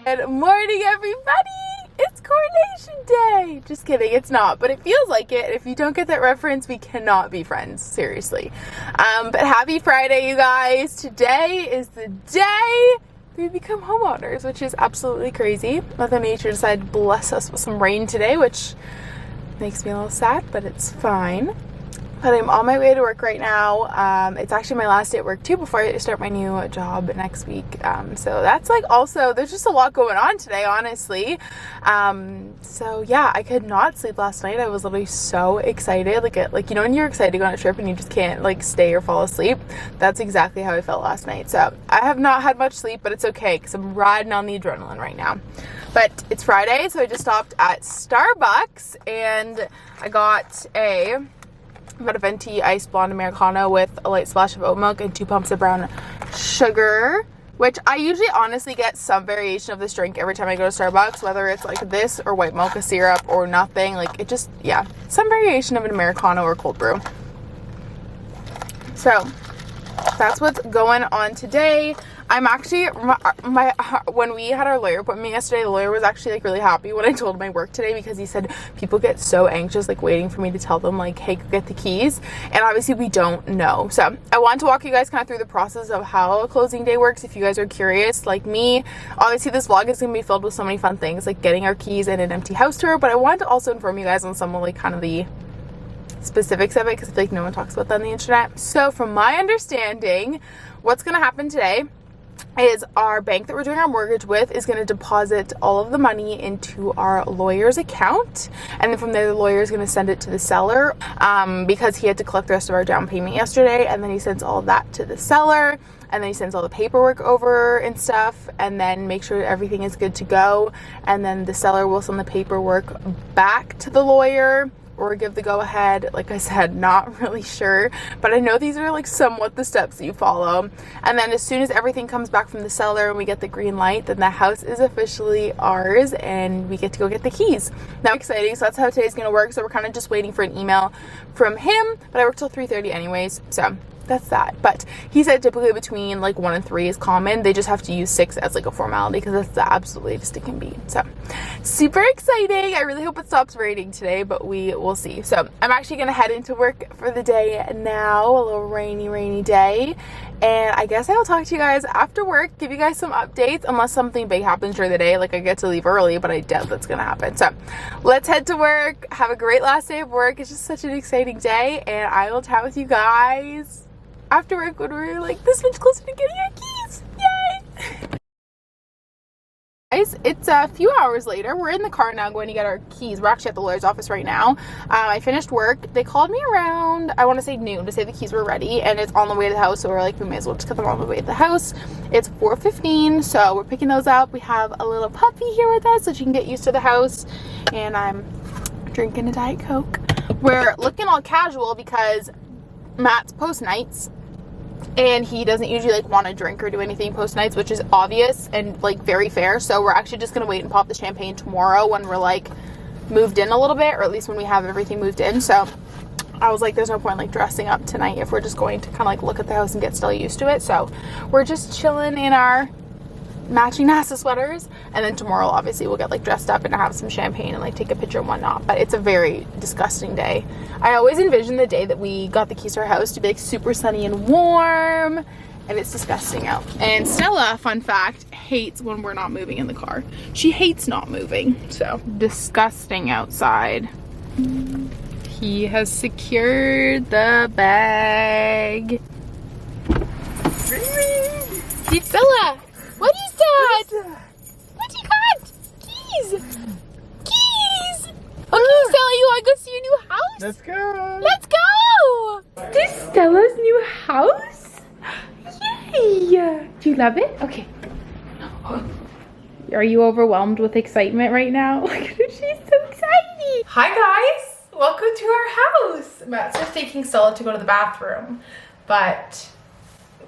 Good morning, everybody! It's Coronation Day! Just kidding, it's not, but it feels like it. If you don't get that reference, we cannot be friends, seriously. But happy Friday, you guys! Today is the day we become homeowners, which is absolutely crazy. Mother Nature decided to bless us with some rain today, which makes me a little sad, but it's fine. But I'm on my way to work right now. It's actually my last day at work too before I start my new job next week. So that's like also, there's just a lot going on today, honestly. So yeah, I could not sleep last night. I was literally so excited. Like you know when you're excited to go on a trip and you just can't like stay or fall asleep? That's exactly how I felt last night. So I have not had much sleep, but it's okay because I'm riding on the adrenaline right now. But it's Friday, so I just stopped at Starbucks and I got a venti iced blonde Americano with a light splash of oat milk and 2 pumps of brown sugar, which I usually honestly get some variation of this drink every time I go to Starbucks, whether it's like this or white mocha syrup or nothing. Like it just, yeah, some variation of an Americano or cold brew. So that's what's going on today. I'm actually, when we had our lawyer appointment yesterday, the lawyer was actually like really happy when I told him my work today, because he said people get so anxious like waiting for me to tell them like, hey, go get the keys, and obviously we don't know. So I want to walk you guys kind of through the process of how a closing day works if you guys are curious like me. Obviously this vlog is going to be filled with so many fun things like getting our keys and an empty house tour, but I wanted to also inform you guys on some of like kind of the specifics of it, because I feel like no one talks about that on the internet. So from my understanding, what's going to happen today is our bank that we're doing our mortgage with is going to deposit all of the money into our lawyer's account, and then from there the lawyer is going to send it to the seller, because he had to collect the rest of our down payment yesterday, and then he sends all of that to the seller, and then he sends all the paperwork over and stuff, and then make sure everything is good to go, and then the seller will send the paperwork back to the lawyer or give the go-ahead. Like I said, not really sure, but I know these are like somewhat the steps that you follow. And then as soon as everything comes back from the seller and we get the green light, then the house is officially ours and we get to go get the keys. Now exciting. So that's how today's gonna work. So we're kind of just waiting for an email from him, but I work till 3:30 anyways, so that's that. But he said typically between like 1 and 3 is common. They just have to use 6 as like a formality because that's the absolute latest it can be. So super exciting. I really hope it stops raining today, but we will see. So I'm actually gonna head into work for the day now. A little rainy day, and I guess I'll talk to you guys after work, give you guys some updates, unless something big happens during the day, like I get to leave early, but I doubt that's gonna happen. So let's head to work. Have a great last day of work. It's just such an exciting day, and I will chat with you guys after work when we're like this much closer to getting our keys. Yay! Guys, it's a few hours later. We're in the car now going to get our keys. We're actually at the lawyer's office right now. I finished work. They called me around, I want to say noon, to say the keys were ready, and it's on the way to the house, so we're like, we may as well just get them on the way to the house. It's 4:15, so we're picking those up. We have a little puppy here with us so she can get used to the house, and I'm drinking a Diet Coke. We're looking all casual because Matt's post nights, and he doesn't usually like want to drink or do anything post nights, which is obvious and like very fair. So we're actually just gonna wait and pop the champagne tomorrow when we're like moved in a little bit, or at least when we have everything moved in. So I was like, there's no point like dressing up tonight if we're just going to kind of like look at the house and get still used to it. So we're just chilling in our matching NASA sweaters, and then tomorrow obviously we'll get like dressed up and have some champagne and like take a picture and whatnot. But it's a very disgusting day. I always envisioned the day that we got the keys to our house to be like super sunny and warm, and it's disgusting out. And Stella, fun fact, hates when we're not moving in the car. She hates not moving. So disgusting outside. He has secured the bag. See, Stella, what is that? What do you got? Keys! Keys! Okay, Stella, you want to go see your new house? Let's go! Let's go! This is Stella's new house? Yay! Do you love it? Okay. Are you overwhelmed with excitement right now? Look at her, she's so excited! Hi guys! Welcome to our house! Matt's just taking Stella to go to the bathroom, but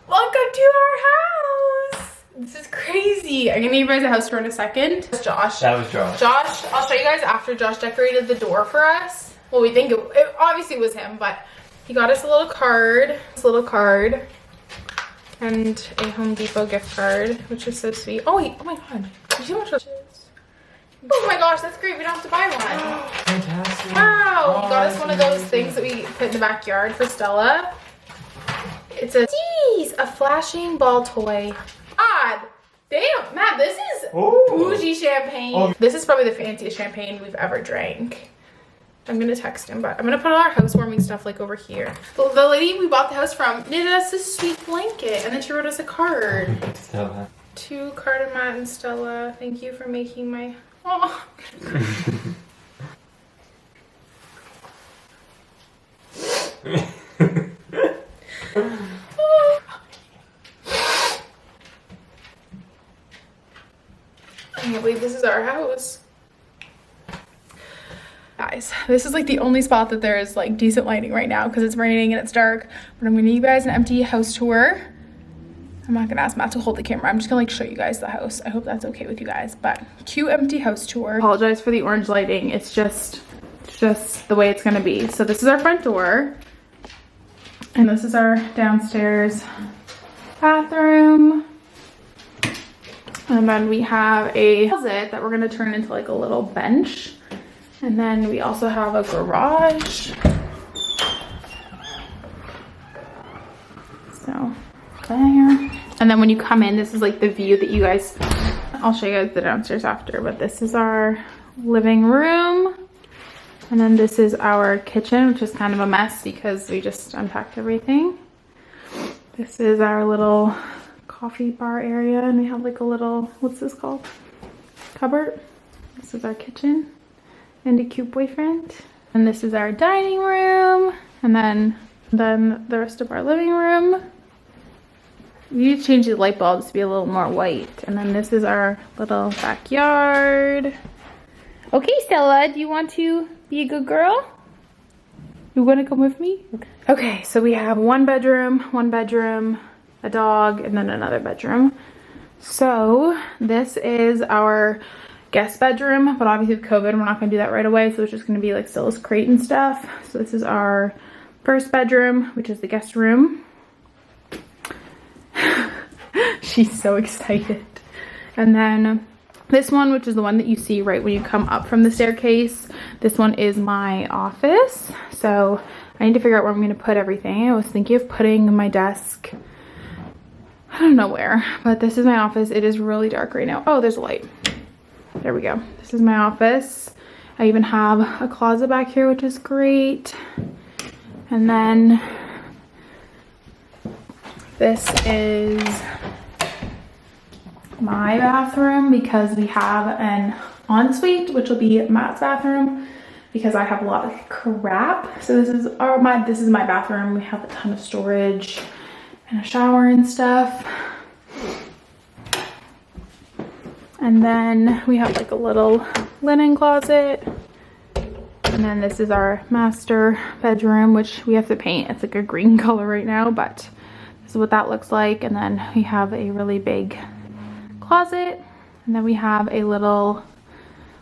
welcome to our house! This is crazy. I'm gonna give you guys a house tour in a second. Josh. That was Josh. Josh, I'll show you guys after Josh decorated the door for us. Well, we think it obviously was him, but he got us a little card. And a Home Depot gift card, which is so sweet. Oh wait, oh my god. You see how much it is? Oh my gosh, that's great. We don't have to buy one. Fantastic. Wow. You got us one of those things that we put in the backyard for Stella. It's a flashing ball toy. Odd. Damn, Matt, this is bougie champagne. Oh. This is probably the fanciest champagne we've ever drank. I'm gonna text him, but I'm gonna put all our housewarming stuff like over here. The lady we bought the house from knitted us this sweet blanket, and then she wrote us a card. Stella. To Carter, Matt, and Stella. Thank you for making my. Oh. I can't believe this is our house. Guys, this is like the only spot that there is like decent lighting right now because it's raining and it's dark. But I'm gonna give you guys an empty house tour. I'm not gonna ask Matt to hold the camera. I'm just gonna like show you guys the house. I hope that's okay with you guys. But cute empty house tour. Apologize for the orange lighting. It's just the way it's gonna be. So this is our front door. And this is our downstairs bathroom. And then we have a closet that we're gonna turn into like a little bench. And then we also have a garage. So there. And then when you come in, this is like the view that you guys, I'll show you guys the downstairs after, but this is our living room. And then this is our kitchen, which is kind of a mess because we just unpacked everything. This is our little coffee bar area, and we have like a little, what's this called? Cupboard. This is our kitchen and a cute boyfriend. And this is our dining room. And then the rest of our living room. We need to change the light bulbs to be a little more white. And then this is our little backyard. Okay, Stella, do you want to be a good girl? You want to come with me? Okay, so we have one bedroom, a dog, and then another bedroom. So this is our guest bedroom, but obviously with COVID, we're not gonna do that right away. So it's just gonna be like Stella's crate and stuff. So this is our first bedroom, which is the guest room. She's so excited. And then this one, which is the one that you see right when you come up from the staircase. This one is my office. So I need to figure out where I'm gonna put everything. I was thinking of putting my desk, I don't know where, but this is my office. It is really dark right now. Oh, there's a light. There we go. This is my office. I even have a closet back here, which is great. And then this is my bathroom because we have an ensuite, which will be Matt's bathroom because I have a lot of crap. So this is my bathroom. We have a ton of storage and a shower and stuff. And then we have like a little linen closet. And then this is our master bedroom, which we have to paint. It's like a green color right now, but this is what that looks like. And then we have a really big closet. And then we have a little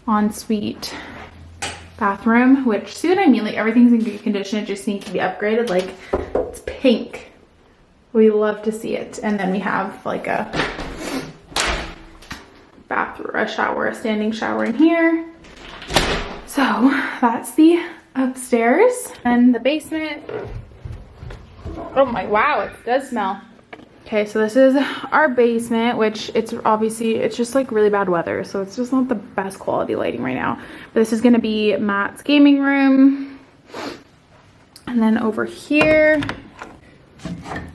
ensuite bathroom, which, see what I mean? Like everything's in good condition. It just needs to be upgraded. Like it's pink. We love to see it. And then we have like a bathroom, a shower, a standing shower in here. So that's the upstairs. And the basement. Oh my, wow, it does smell. Okay, so this is our basement, which it's just like really bad weather. So it's just not the best quality lighting right now. But this is gonna be Matt's gaming room. And then over here,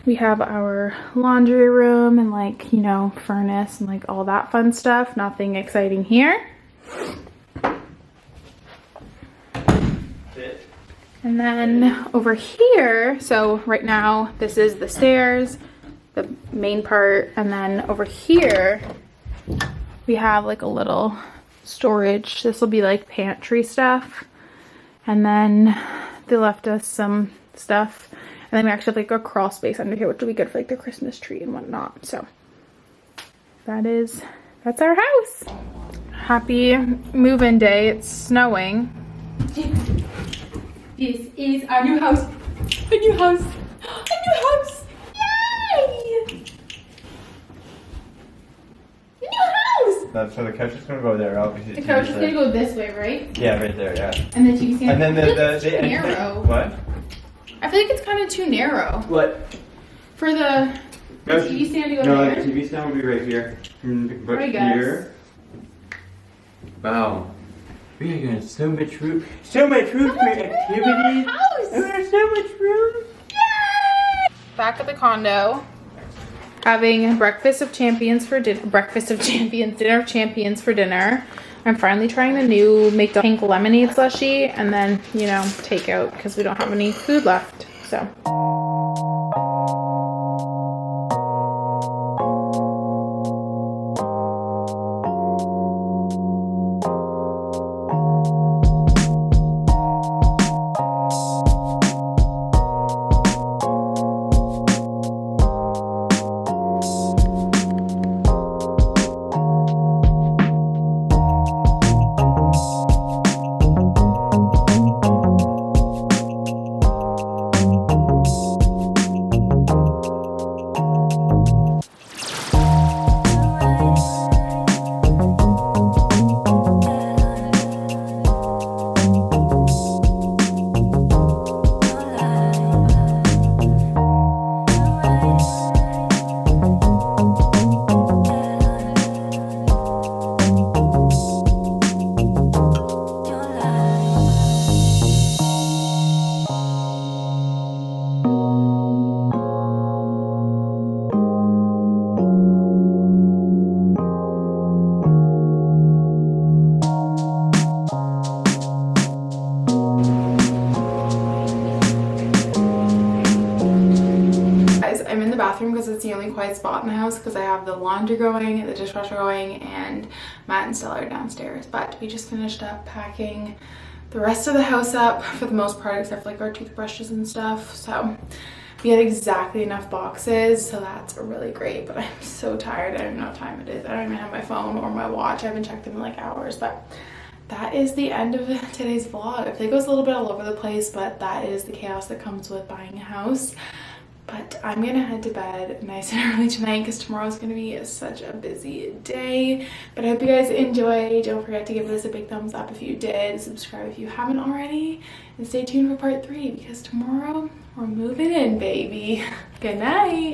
we have our laundry room and like, you know, furnace and like all that fun stuff. Nothing exciting here. And then over here, so right now this is the stairs, the main part, and then over here we have like a little storage. This will be like pantry stuff. And then they left us some stuff. And then we actually have like a crawl space under here, which will be good for like the Christmas tree and whatnot. So that's our house. Happy move-in day. It's snowing. This is our new house. A new house. A new house. Yay! A new house. so the couch is gonna go there. Obviously, The couch is gonna go this way, right? Yeah, right there. Yeah. And the TV stand. And then it's too narrow. What? I feel like it's kind of too narrow What? for the TV stand to go no, there. the TV stand will be right here. But I guess. here. Wow. We are gonna have so much room for activities. House. We have so much room. Back at the condo, having breakfast of champions for dinner. Dinner of champions for dinner. I'm finally trying the new make the pink lemonade slushie, and then take out because we don't have any food left. So. Because it's the only quiet spot in the house because I have the laundry going, the dishwasher going, and Matt and Stella are downstairs. But we just finished up packing the rest of the house up for the most part, except for like our toothbrushes and stuff. So we had exactly enough boxes, so that's really great. But I'm so tired. I don't know what time it is. I don't even have my phone or my watch. I haven't checked them in like hours. But that is the end of today's vlog. I think it goes a little bit all over the place, but that is the chaos that comes with buying a house. But I'm gonna head to bed nice and early tonight because tomorrow's gonna be such a busy day. But I hope you guys enjoy. Don't forget to give this a big thumbs up if you did. Subscribe if you haven't already. And stay tuned for part 3 because tomorrow we're moving in, baby. Good night.